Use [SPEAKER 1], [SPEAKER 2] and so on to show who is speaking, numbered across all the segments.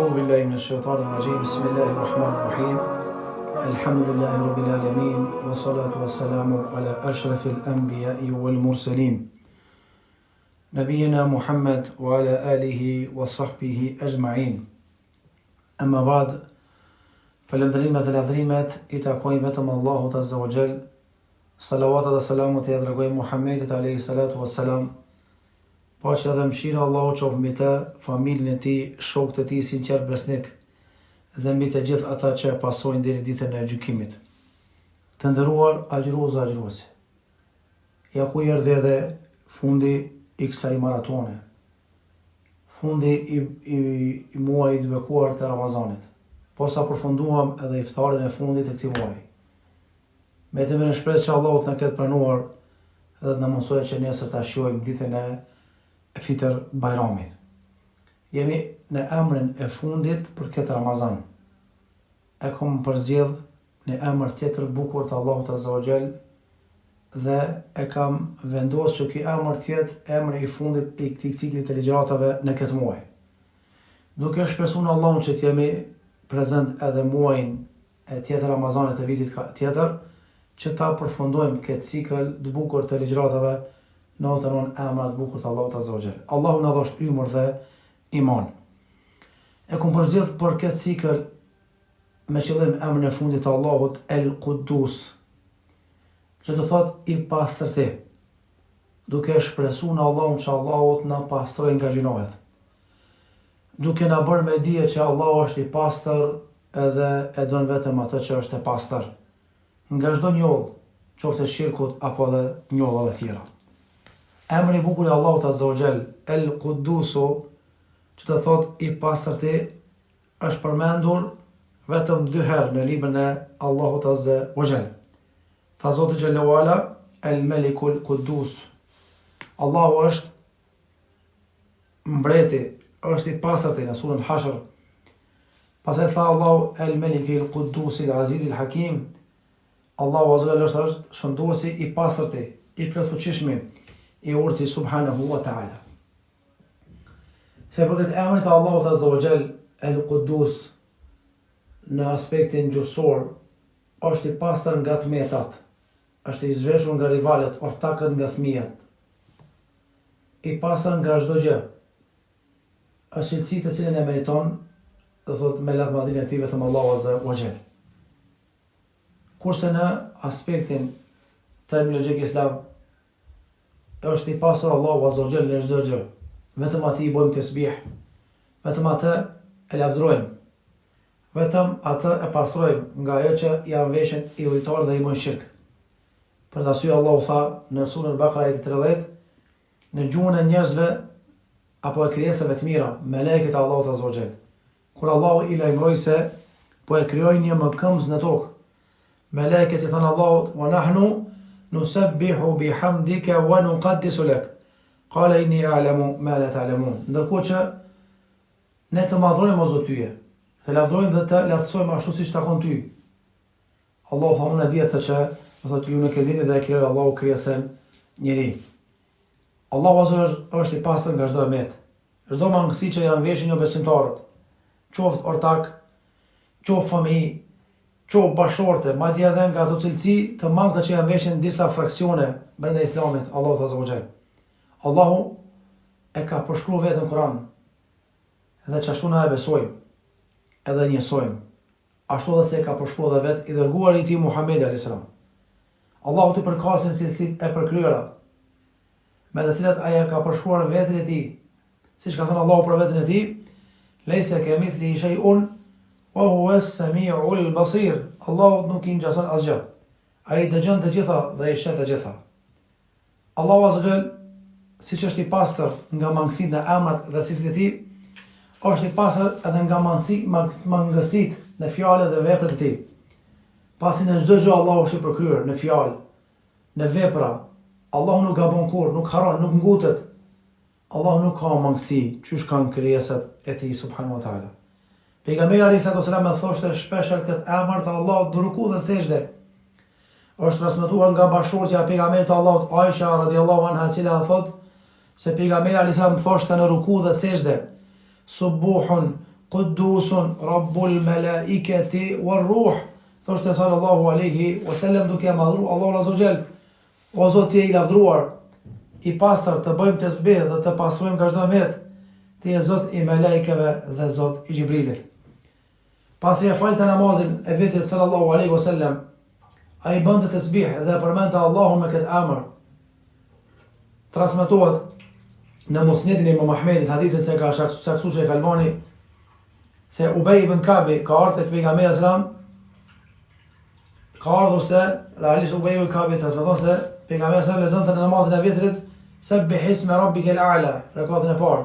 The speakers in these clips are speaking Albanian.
[SPEAKER 1] أعوذ بالله من الشيطان الرجيم بسم الله الرحمن الرحيم الحمد لله رب العالمين والصلاة والسلام على أشرف الأنبياء والمرسلين نبينا محمد وعلى آله وصحبه أجمعين أما بعد falëndrimet dhe lavdrimet I takojnë vetëm Allahut Azza wa Jall. Salavatat dhe selamet I dërgojmë Muhammedit alayhi salatu wassalam. Paqja dhe mëshira Allahu qoftë mbi të, familjen e tij, shokët e tij sinqert besnik dhe mbi të gjithë ata që e pasojnë deri ditën e gjykimit. Të nderuar agjërues dhe agjëruese. Ja ku erdhi edhe fundi I kësaj maratone. Fundi I muajit të bekuar të Ramazanit. Po sa përfunduam edhe iftarin e fundit të këtij muaji. Me të mirë shpresë që Allahu të na ketë pranuar dhe të na mësojë që nesër ta shijojmë ditën e Fitr Bajramit. Jemi në emrin e fundit për këtë Ramazan. E kam përzgjedh në emër tjetër bukur të Allahut Azza wa Jall dhe e kam vendosur që ky emër të jetë emri I fundit I këtij cikli të ligjëratave në këtë muaj. Duke shpresuar në Allahun që të jemi prezent edhe muajin e tjetër Ramazanit të vitit tjetër, që ta përfundojmë këtë cikël të bukur të ligjëratave në të nën emrat bukur të Allahut Azza wa Jall. Allahu na dhosht ymër dhe iman. E kam përzgjedh për këtë cikël me qëllim emrin e fundit të Allahut El Quddus, që do thot I pastërti, duke shpresuar në Allahun që Allahut na pastroj nga gjinohet. Duke na bërë me dije që Allahu është I pastër edhe e don vetëm atë që është e pastër, nga çdo njoll, qoftë shirkut apo edhe njollave tjera. Emri I bukur I Allahut Azza wa Jall, El Quddus, që të thot I pastërti, është përmendur vetëm 2 herë në librin e Allahut Azza wa Jall. Tha Zoti Xhalla Wala, El Malikul Quddus. Allahu është mbreti, është I pastërti në surën Hashr. Pastaj tha Allahu El Malikul Quddus El Aziz El Hakim. Allahu Azza wa Jalla është shënduesi I pastërti, I plotfuqishëm, I urti subhanahu wa ta'ala. Se për këtë emrit të Allahut Azza wa Jall El Quddus në aspektin gjuhësor është I pastër nga tmetat, është I zhveshur nga rivalet, ortakët nga fëmijët, I pastër nga çdo gjë. Është cilësi të cilën e meriton, do thot me lavdërinë e tij vetëm Allahu Azza wa Jall. Kurse në aspektin terminologjik islam është I pastër Allahu Azza wa Jall në çdo gjë. Vetëm atij I bëjmë tasbih, vetëm atë e lavdërojmë, vetëm atë e pastrojmë nga ajo që janë veshën I udhëtar dhe I bën shirk. Për të arsye Allahu tha në surën Bakara ayat 30, në gjuhën e njerëzve apo e krijesave të mira, melekët e Allahut Azza wa Jall. Kur Allahu I lajmëroi se po e krijojnë një mëkëmbës në tokë, melekët I thanë Allahut: "Wa nahnu nusabbihu bihamdika wa nuqaddisu lak." Qala inni a'lamu ma la ta'lamun. Ndërkohë që ne të madhrojmë o Zot tyje, të lavdërojmë dhe të lartësojmë ashtu siç takon ty. Allahu tha: "Unë di atë që do thotë ju nuk e dini dhe e krijoi Allahu krijesën njeri." Allahu Azza wa Jall është I pastër nga çdo emet, çdo mangësi që janë veshën jo besimtarët, qoftë ortak, qoftë fëmijë, qoftë bashorte, madje edhe nga ato cilësi të mangëta që janë veshën disa fraksione brenda Islamit, Allahu Azza wa Jall. Allahu e ka përshkruar vetë në Kur'an, edhe që ashtu na e besojmë, edhe njësojmë, ashtu edhe se e ka përshkruar dhe vetë I dërguari I tij Muhamedi alayhis salam. Allahu të përkasin cilësitë e përkryera, me të cilat aja ka përshkruar vetën e tij, siç ka thënë Allahu për veten e tij: "Laysa kamithlihi shay'un wa huwa as-sami'ul basir." Allahu nuk I ngjason asgjë. Ai dëgjon të gjitha dhe I sheh të gjitha. Allahu Azza wa Jall, siç është I pastër nga mangësitë në emrat dhe cilësitë e tij, është I pastër edhe nga mangësitë në fjalët dhe veprat e tij. Pasi në çdo gjë Allahu është I përkryer, në fjalë, në vepra, Allahu nuk gabon kurrë, nuk haron, nuk ngutet. Allahu nuk ka mangësi, çysh kanë krijesat e tij subhanahu wa taala. Pejgamberi alayhis salam e thoshte shpesh këtë emër të Allahut në ruku dhe sejdë. Është transmetuar nga bashortja e pejgamberit të Allahut Aisha radhiyallahu anha, e cila thotë se pejgamberi alayhis salam thoshte në ruku dhe sejdë: "Subuhun Quddusun Rabbul Malaikati war Ruh. Thoshte sallallahu alaihi wasallam duke madhru Allahu azza wa jall. O Zoti i lavdruar, i pastër, të bëjmë tesbih dhe të pastrojmë çdo met. Ti je Zot i melekëve dhe Zot i Xhibrilit. Pasi e falte namazin e vetit sallallahu alaihi wasallam, ai bënte tesbih dhe përmendte Allahun me këtë emër. Transmetohet në Musnedin e Imam Ahmedit hadithin se ka saksu Sheikh Albani se Ubej ibn Kabi ka ardhur tek pejgamberi sallallahu ka ardhur se realisht Ubej ibn Kabi transmeton se pejgamberi sallallahu lezonte në namazin e vitrit Sabbih isma rabbikal a'la, rekatën e parë.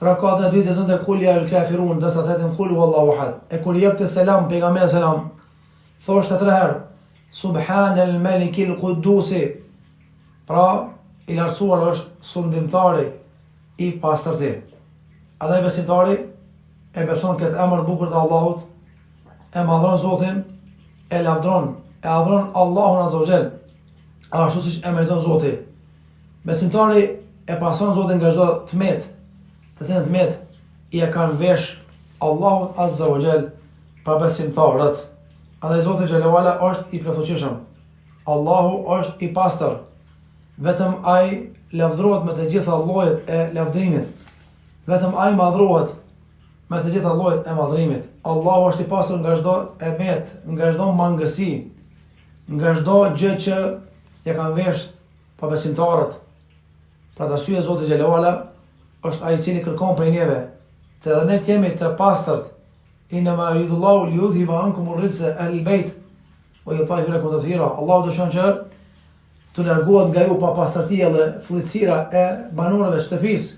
[SPEAKER 1] Rekatën e dytë lezonte Qul ya al-kafirun, derisa thënë Qul huwallahu ahad. E kur jepte selam pejgamberi sallallahu thoshte 3 herë Subhanal Malikil Quddus. Pra i lartësuar është sundimtari i pastërti. Andaj besimtari e beson këtë emër bukur të Allahut, e madhron Zotin, e lavdron, e adhuron Allahun azza wa jall, ashtu siç e meriton Zoti. Besimtari e pastron Zotin nga çdo tmet, të cilën tmet i e kanë vesh Allahut azza wa jall pa besimtarët. Andaj Zoti xhallahu ala është i plotfuqishëm. Allahu është i pastër. Vetëm ai lavdrohet me të gjitha llojet e lavdrimit. Vetëm ai madhrohet me të gjitha llojet e madhrimit. Allahu është i pastër nga çdo emet, nga çdo mangësi, nga çdo gjë që ja kanë vesh pa besimtarët. Pra arsye Zoti xhallahu ala është ai i cili kërkon prej neve të ne jemi të pastërt. Inma yuridullahu liyudhhiba ankum ar-rijsa al-bayt wa yutahhirakum tatheera. Allahu dëshiron që të largohet nga ju papastërtia dhe fllëtsira e banorëve të shtëpisë,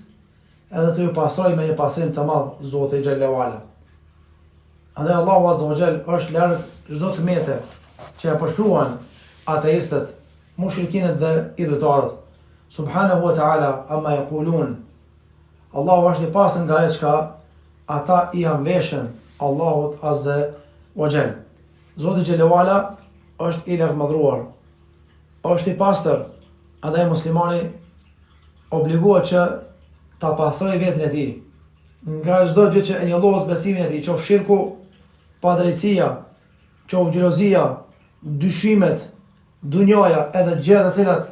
[SPEAKER 1] edhe të ju pastrojë me një pastrim të madh Zoti xhallahu ala. Andaj Allahu azza wa jall është larg çdo tmete që e përshkruan ateistët, mushrikinët dhe idhëtarët. Subhanahu wa ta'ala amma yaqulun. Allahu është i pastër nga ajo çka ata i anveshën Allahut azza wa jall. Zoti xhallahu ala është i lartëmadhruar, është i pastër, andaj muslimani obligohet që ta pastrojë veten e tij nga çdo gjë që e njollos besimin e tij, qoftë shirku, padrejtësia, qoftë xhelozia, dyshimet, dunjaja, edhe gjëra të cilat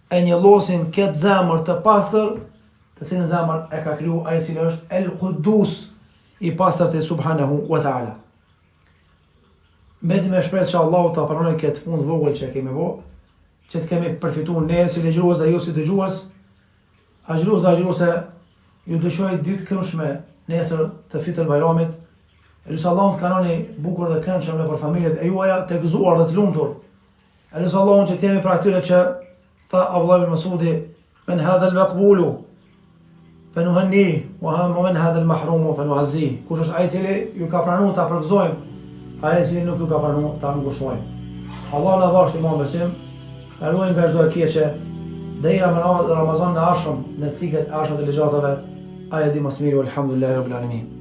[SPEAKER 1] e njollosin këtë zemër të pastër, të cilën zemër e ka kriju ai i cili është El Quddus, i pastërti subhanahu wa ta'ala. Mbeti me shpresë që Allahu ta pranojë këtë punë vogël që kemi bërë, që të kemi përfituar ne si dëgjues dhe ju si dëgjues. Agjërues dhe agjëruese, ju dëshoj ditë këndshme nesër të fitër bajramit. Elus Allahun të kanoni bukur dhe këndshëm nëpër familjet e juaja, të gëzuar dhe të lumtur. Elus Allahun që të jemi për atyre që tha Abdullah ibn Mas'udi, men hadha al-maqbulu fanuhanni wa man hadha al-mahrum fanu'azzi. Kush është ai i cili ju ka pranuar ta përgëzojmë, ai i cili nuk ju ka pranuar ta ngushtojmë. Allah na dhash të mos besim, na ruaj nga çdo e keqe, deri në Ramazan në arshëm, në ciklet arshëm të ligjatave. Ai e di më së miri, alhamdulillahi rabbil alamin.